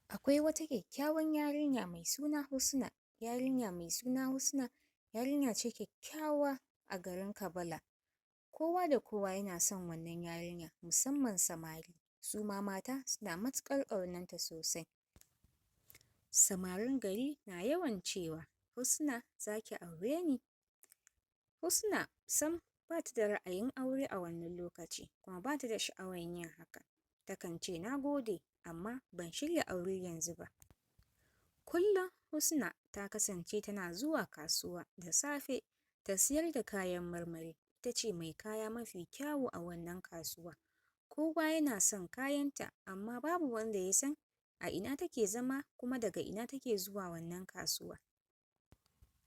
Akwai wata kyakkyawan yarinya mai suna Husna. Yarinya ce kyakkyawa a garin Kabala. Kowa da kowa yana son wannan yarinya, musamman samari. Su ma mata suna matuƙar ƙaunarta sosai. Samarin gari na yawan cewa, Husna za ki aure ni? Husna sam ba ta da ra'ayin aure a wannan lokaci, kuma ba ta da sha'awar yin haka. Takan ce, na gode, amma ban shirya aure yanzu ba. Kullum Husna ta kasance tana zuwa kasuwa da safe ta siyar da kayan marmari. Ita ce mai kaya mafi kyawu a wannan kasuwa. Kowa yana son kayanta, amma babu wanda ya san a ina take zama kuma daga ina take zuwa wannan kasuwa.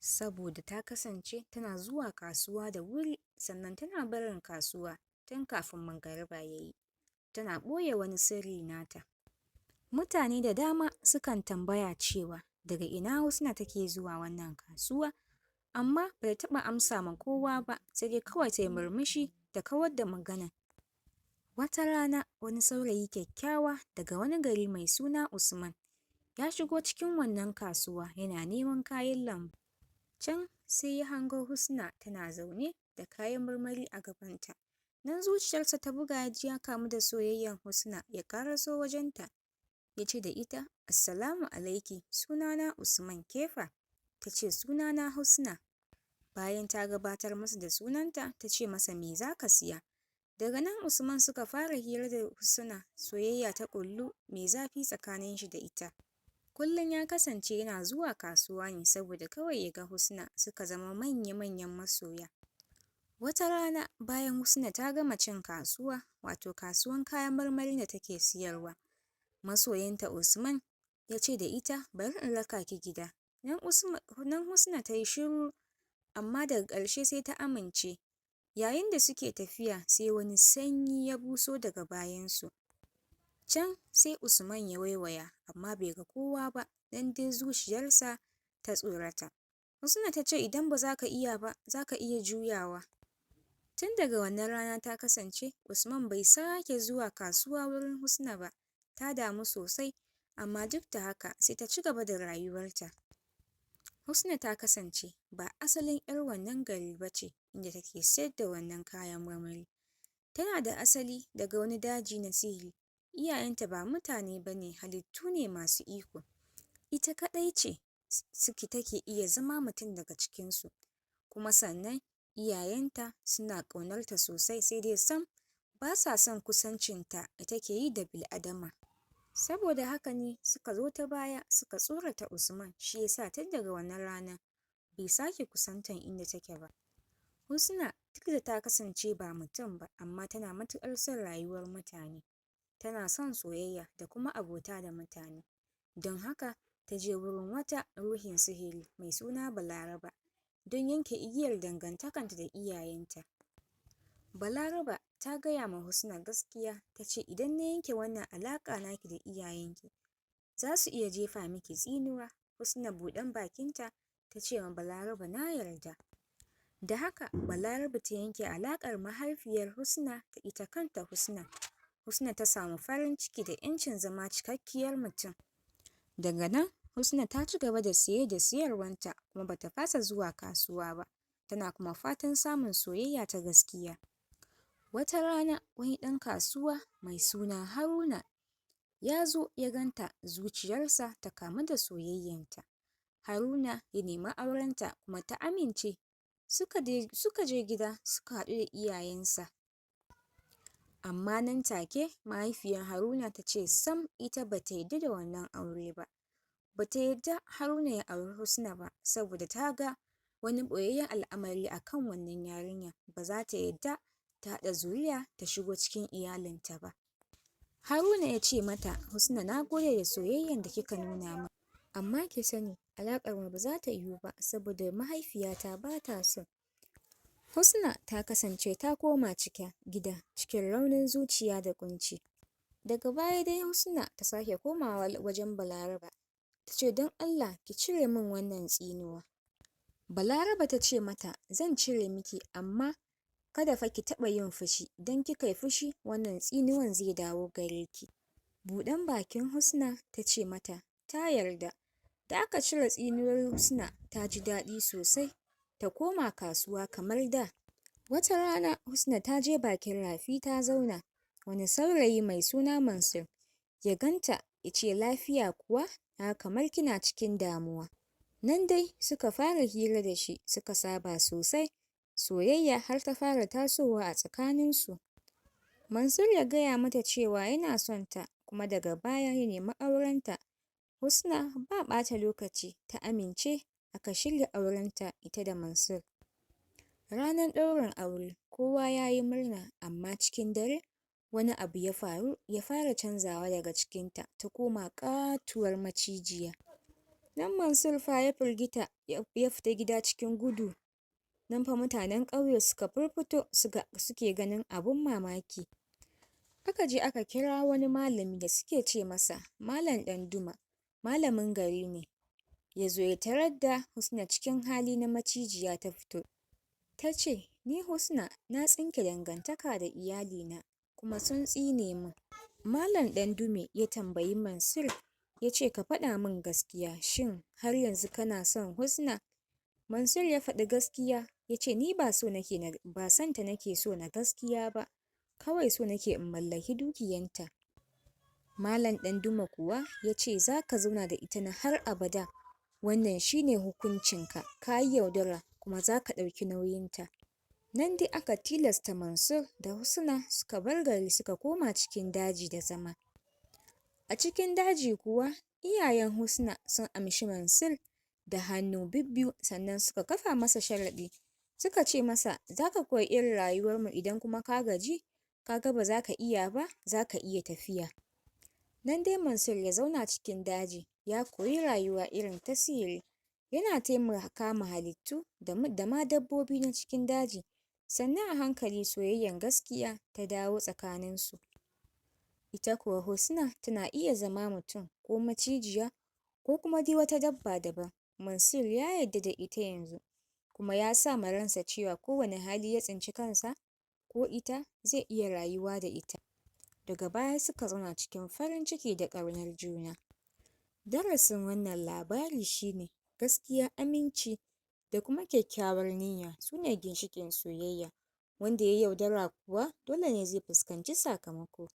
Saboda ta kasance tana zuwa kasuwa da wuri, sannan tana barin kasuwa tun kafin magariba ya yi. Tana ɓoye wani sirri nata. Mutane da dama sukan tambaya cewa daga ina Husna take zuwa wannan kasuwa, amma bai taɓa amsa ma kowa ba, sai dai kawai ta yi murmushi da kawar da magana. Wata rana wani saurayi kyakkyawa daga wani gari mai suna Usman ya shigo cikin wannan kasuwa yana neman kayan lambu. Can sai ya hango Husna tana zaune da kayan marmari a gabanta. Nan zuciyarsa ta buga, ya ji ya kamu da soyayyar Husna, ya ƙaraso wajenta. Ya ce da ita, Assalamu alaiki, sunana Usman, ke fa? Ta ce, sunana Husna. Bayan ta gabatar masa da sunanta, ta ce masa, me za ka siya? Daga nan Usman suka fara hira da Husna, soyayya ta ƙullu mai zafi tsakanin shi da ita. Kullum ya kasance yana zuwa kasuwa ne saboda kawai ya ga Husna, suka zama manya-manyan masoya. Wata rana bayan Husna ta gama cin kasuwa, wato kasuwan kayan marmarin da take siyarwa, masoyinta Usman ya ce da ita, bari in raka ki gida. Nan Husna ta yi shiru, amma daga ƙarshe sai ta amince. Yayin da suke tafiya, sai wani sanyi ya buso daga bayansu. Can sai Usman ya waiwaya, amma bai ga kowa ba, dan dai zuciyarsa ta tsorata. Husna ta ce, idan ba za ka iya ba, za ka iya juyawa. Tun daga wannan rana ta kasance, Usman bai sake zuwa kasuwa wurin Husna ba. Ta damu sosai, amma duk da haka sai ta ci gaba da rayuwarta. Husna ta kasance ba asalin 'yar wannan gari ba ce inda take sayar da wannan kayan marmari. Tana da asali daga wani daji na sihiri. Iyayenta ba mutane ba ne, halittu ne masu iko. Ita kaɗai ce take iya zama mutum daga cikinsu. Kuma sannan iyayenta suna ƙaunarta sosai, sai dai sam ba sa son kusancinta da take yi da bil'adama. Saboda haka ne suka zo ta baya suka tsorata Usman, shi ya sa tun daga wannan rana bai sake kusantar inda take ba. Husna duk da ta kasance ba mutum ba, amma tana matuƙar son rayuwar mutane. Tana son soyayya da kuma abota da mutane. Don haka ta je wurin wata ruhin sihiri mai suna Balaraba don yanke igiyar dangantakanta da iyayenta. Balaraba ta gaya ma Husna gaskiya, ta ce idan na yanke wannan alaƙa naki da iyayenki, za su iya jefa miki tsinuwa. Husna buɗan bakinta ta ce ma Balaraba, na yarda. Da haka Balaraba ta yanke alaƙar mahaifiyar Husna da ita kanta Husna. Husna ta samu farin ciki da 'yancin zama cikakkiyar mutum. Daga nan Husna ta ci gaba da siye da siyarwanta, kuma bata fasa zuwa kasuwa ba. Tana kuma fatan samun soyayya ta gaskiya. Wata rana wani ɗan kasuwa mai suna Haruna ya zo ya ganta, zuciyarsa ta kamu da soyayyanta. Haruna ya nemi aurenta kuma ta amince. Suka je gida suka haɗu da iyayensa. Amma nan take mahaifiyar Haruna ta ce sam ita bata yarda da wannan aure ba. Bata yarda Haruna ya auri Husna ba, saboda ta ga wani ɓoyayyen al'amari a kan wannan yarinya. Ba za ta yarda ta haɗa zuriya ta shigo cikin iyalinta ba. Haruna ya ce mata, Husna, na gode da soyayyar da kika nuna min, amma ki sani alaƙar mu ba za ta yiwu ba, saboda mahaifiyata ba ta so. Husna ta kasance ta koma gida cikin raunin zuciya da ƙunci. Daga baya dai Husna ta sake komawa wajen Balaraba. Ta ce, don Allah ki cire min wannan tsinuwa. Balaraba ta ce mata, zan cire miki, amma kada fa ki taɓa yin fushi. Idan kika yi fushi, wannan tsinuwan zai dawo gare ki. Buɗan bakin Husna ta ce mata ta yarda. Da aka cire tsinuwar Husna ta ji daɗi sosai, ta koma kasuwa kamar da. Wata rana Husna ta je bakin rafi ta zauna, wani saurayi mai suna Mansur ya ganta ya ce lafiya kuwa, na kamar kina cikin damuwa. Nan dai suka fara hira da shi, suka saba sosai, soyayya har ta fara tasowa a tsakaninsu. Mansur ya gaya mata cewa yana son ta, kuma daga baya ya nemi aurenta. Husna ba ɓata lokaci ta amince, aka shirya aurenta ita da Mansur. Ranar ɗaurin aure kowa ya yi murna, amma cikin dare wani abu ya faru, ya fara canzawa daga cikinta, ta koma ƙatuwar macijiya. Nan Mansur fa ya firgita, ya fita gida cikin gudu. Nan fa mutanen ƙauye suka firfito suke ganin abun mamaki. Aka je aka kira wani malami da suke ce masa Malam Ɗanduma, malamin gari ne, ya zo ya tarar da Husna cikin hali na macijiya. Ta fito ta ce, ni Husna na tsinke dangantaka da iyalina, kuma sun tsine min. Malam Ɗandume ya tambayi Mansur ya ce ka faɗa min gaskiya, shin har yanzu kana son Husna? Mansur ya faɗi gaskiya, ya ce ni ba santa nake so na gaskiya ba, kawai so nake in mallaki dukiyanta. Malam Ɗanduma kuwa ya ce za ka zauna da ita na har abada, wannan shine hukuncinka, ka yi yaudara kuma za ka ɗauki nauyinta. Nan dai aka tilasta Mansur da Husna suka bar gari suka koma cikin daji da zama. A cikin daji kuwa iyayen Husna sun amshi Mansur da hannu bibbiyu, sannan suka kafa masa sharaɗi. Suka ce masa za ka koyi irin rayuwarmu, idan kuma ka gaji ka ga ba za ka iya ba, za ka iya tafiya. Nan dai Mansur ya zauna cikin daji, ya koyi rayuwa irin ta sihiri, yana taimaka ma halittu da ma dabbobi na cikin daji. Sannan a hankali soyayyar gaskiya ta dawo tsakaninsu. Ita kuwa Husna tana iya zama mutum ko macijiya ko kuma dai wata dabba daban. Mansur ya yarda da ita yanzu, kuma ya sa ma ransa cewa kowane hali ya tsinci kansa ko ita zai iya rayuwa da ita. Daga baya suka zauna cikin farin ciki da ƙaunar juna. Darasin wannan labari shine gaskiya, aminci da kuma kyakkyawar niyya su ne ginshiƙin soyayya. Wanda ya yaudara kuwa dole ne zai fuskanci sakamako.